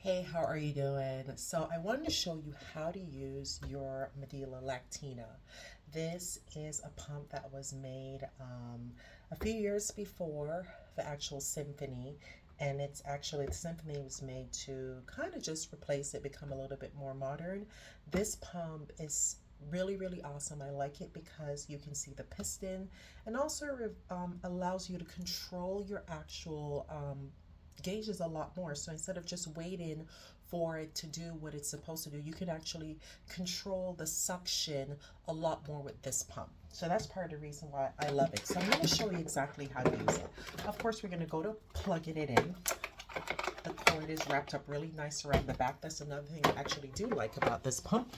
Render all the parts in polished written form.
Hey, how are you doing? So I wanted to show you how to use your Medela Lactina. This is a pump that was made a few years before the actual Symphony, and it's actually the Symphony was made to kind of just replace it, become a little bit more modern. This pump is really awesome. I like it because you can see the piston and also allows you to control your actual gauges a lot more. So instead of just waiting for it to do what it's supposed to do, you can actually control the suction a lot more with this pump. So that's part of the reason why I love it. So I'm going to show you exactly how to use it. Of course, we're going to go to plugging it in. The cord is wrapped up really nice around the back. That's another thing I actually do like about this pump.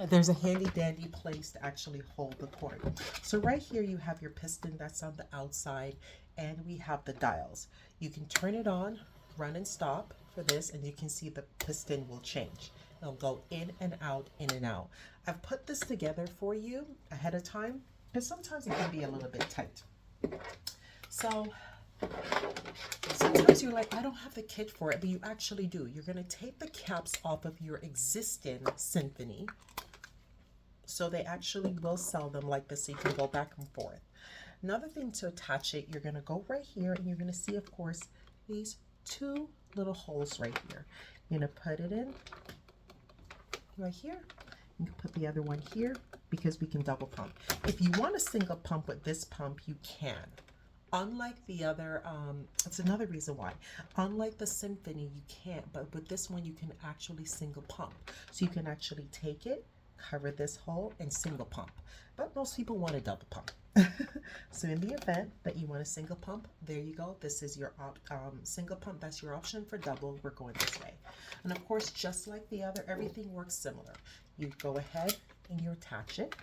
There's a handy dandy place to actually hold the cord. So right here you have your piston that's on the outside, and we have the dials. You can turn it on, run and stop for this, and you can see the piston will change. It'll go in and out, in and out. I've put this together for you ahead of time because sometimes it can be a little bit tight. So sometimes you're like, I don't have the kit for it, but you actually do. You're going to take the caps off of your existing Symphony. So they actually will sell them like this so you can go back and forth. Another thing to attach it, you're going to go right here and you're going to see, of course, these two little holes right here. You're going to put it in right here. You can put the other one here because we can double pump. If you want a single pump with this pump, you can. Unlike the other, that's another reason why. Unlike the Symphony, you can't, but with this one, you can actually single pump. So you can actually take it, cover this hole, and single pump. But most people want a double pump. So in the event that you want a single pump, there you go. This is your single pump. That's your option. For double, we're going this way. And of course, just like the other, everything works similar. You go ahead and you attach it.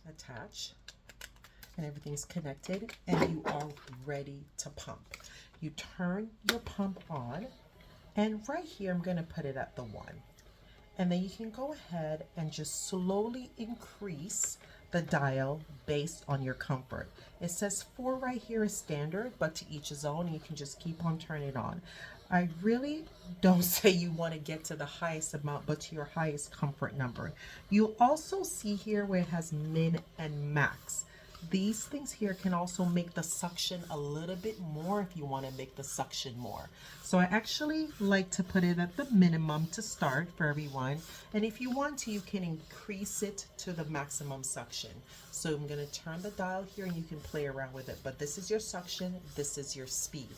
Attach. And everything's connected, and you are ready to pump. You turn your pump on, and right here, I'm going to put it at the 1. And then you can go ahead and just slowly increase the dial based on your comfort. It says 4 right here is standard, but to each his own. You can just keep on turning it on. I really don't say you want to get to the highest amount, but to your highest comfort number. You'll also see here where it has min and max. These things here can also make the suction a little bit more if you want to make the suction more. So I actually like to put it at the minimum to start for everyone. And if you want to, you can increase it to the maximum suction. So I'm going to turn the dial here and you can play around with it. But this is your suction. This is your speed.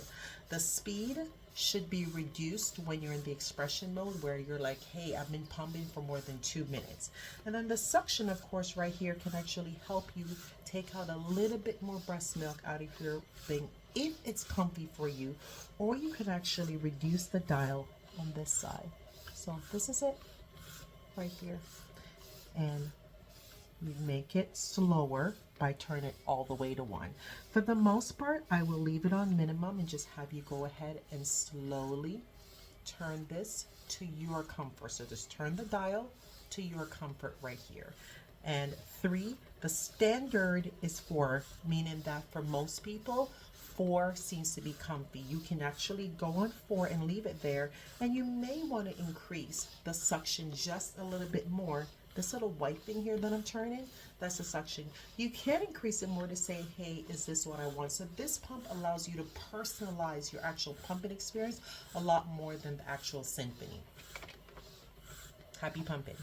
The speed should be reduced when you're in the expression mode where you're like, hey, I've been pumping for more than 2 minutes. And then the suction, of course, right here can actually help you take out a little bit more breast milk out of your thing if it's comfy for you, or you can actually reduce the dial on this side. So this is it right here. And you make it slower by turning it all the way to 1. For the most part, I will leave it on minimum and just have you go ahead and slowly turn this to your comfort. So just turn the dial to your comfort right here. And 3, the standard is 4, meaning that for most people, 4 seems to be comfy. You can actually go on 4 and leave it there, and you may want to increase the suction just a little bit more. This little white thing here that I'm turning, that's the suction. You can increase it more to say, hey, is this what I want? So this pump allows you to personalize your actual pumping experience a lot more than the actual Symphony. Happy pumping.